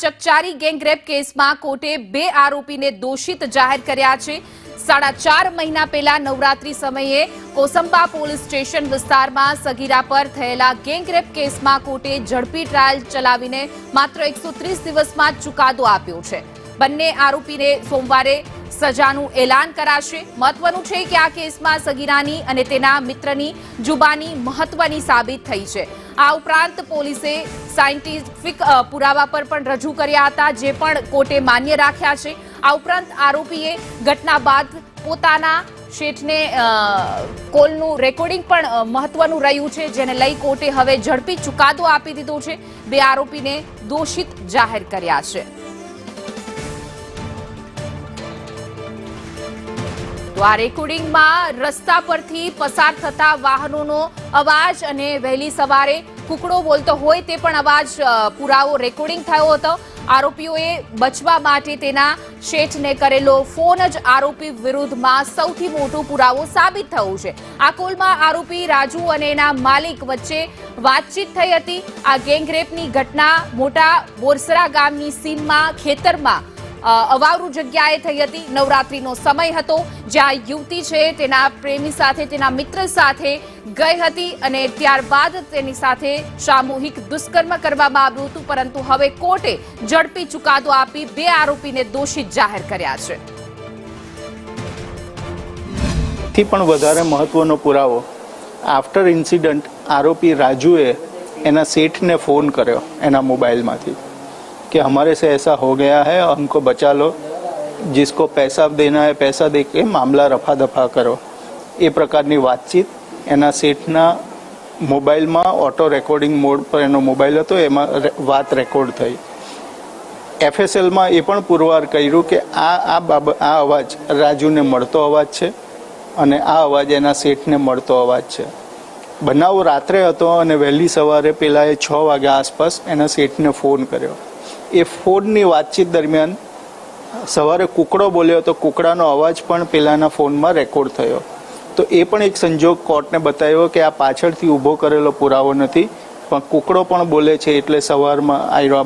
ચકચારી gangrape કેસમાં કોર્ટે 2 આરોપીને દોષિત જાહેર કર્યા છે। 4.5 મહિના પહેલા નવરાત્રી સમયે કોસંબા પોલીસ સ્ટેશન વિસ્તારમાં સગીરા પર થયેલા ગેંગરેપ કેસમાં કોર્ટે ઝડપી ટ્રાયલ ચલાવીને માત્ર 130 દિવસમાં ચુકાદો આપ્યો છે। બંને આરોપીને સોમવારે સજાનું એલાન કરાશે। મહત્વનું છે કે આ કેસમાં સગીરાની અને તેના મિત્રની જુબાની મહત્વની સાબિત થઈ છે। આ ઉપરાંત પોલીસે સાયન્ટિફિક પુરાવા પર પણ રજૂ કર્યા હતા, જે પણ કોર્ટે માન્ય રાખ્યા છે। આ ઉપરાંત આરોપીએ ઘટના બાદ પોતાના શેઠને કોલનું રેકોર્ડિંગ પણ મહત્વનું રહ્યું છે, જેને લઈ કોર્ટે હવે ઝડપી ચુકાદો આપી દીધો છે। 2 આરોપીને દોષિત જાહેર કર્યા છે। તો આ રેકોર્ડિંગમાં રસ્તા પરથી પસાર થતા વાહનોનો અવાજ અને વહેલી સવારે કુકડો બોલતો હોય તે પણ અવાજ પુરાવો રેકોર્ડિંગ થયો હતો। આરોપીઓએ બચવા માટે તેના શેઠને કરેલો ફોન જ આરોપી વિરુદ્ધમાં સૌથી મોટો પુરાવો સાબિત થયો છે। આ કોલમાં આરોપી રાજુ અને એના માલિક વચ્ચે વાતચીત થઈ હતી। આ ગેંગરેપની ઘટના મોટા બોરસરા ગામની સીમમાં ખેતરમાં અવાવરૂ જગ્યાએ થઈ હતી। નવરાત્રીનો સમય હતો, જ્યાં યુવતી છે તેના પ્રેમી સાથે, તેના મિત્ર સાથે ગઈ હતી અને ત્યારબાદ તેની સાથે સામૂહિક દુષ્કર્મ કરવામાં આવ્યું હતું, પરંતુ હવે કોર્ટે ઝડપી ચુકાદો આપી 2 આરોપીને દોષિત જાહેર કર્યા છે। થી પણ વધારે મહત્વનો પુરાવો, આફ્ટર ઇન્સિડન્ટ આરોપી રાજુએ એના સેઠને ફોન કર્યો એના મોબાઈલમાંથી कि हमारे से ऐसा हो गया है, हमको बचा लो, जिसको पैसा देना है पैसा दे के मामला रफा दफा करो। ये प्रकारनी बातचीत एना सेठना मोबाइलમાં ઓટો રેકોર્ડિંગ મોડ પર એનો મોબાઈલ હતો, એમાં વાત રેકોર્ડ થઈ। એફએસએલમાં એ પણ પુરવાર કર્યું કે આ અવાજ રાજુને મળતો અવાજ છે અને આ અવાજ એના સેઠને મળતો અવાજ છે। બનાવ રાત્રે હતો અને વહેલી સવારે પેલાએ 6 વાગ્યા આસપાસ એના સેઠને ફોન કર્યો। એ ફોનની વાતચીત દરમિયાન સવારે કુકડો બોલ્યો તો કુકડાનો અવાજ પણ પેલાના ફોનમાં રેકોર્ડ થયો। તો એ પણ એક સંજોગ કોર્ટને બતાવ્યો કે આ પાછળથી ઊભો કરેલો પુરાવો નથી, પણ કુકડો પણ બોલે છે, એટલે સવારમાં આયરો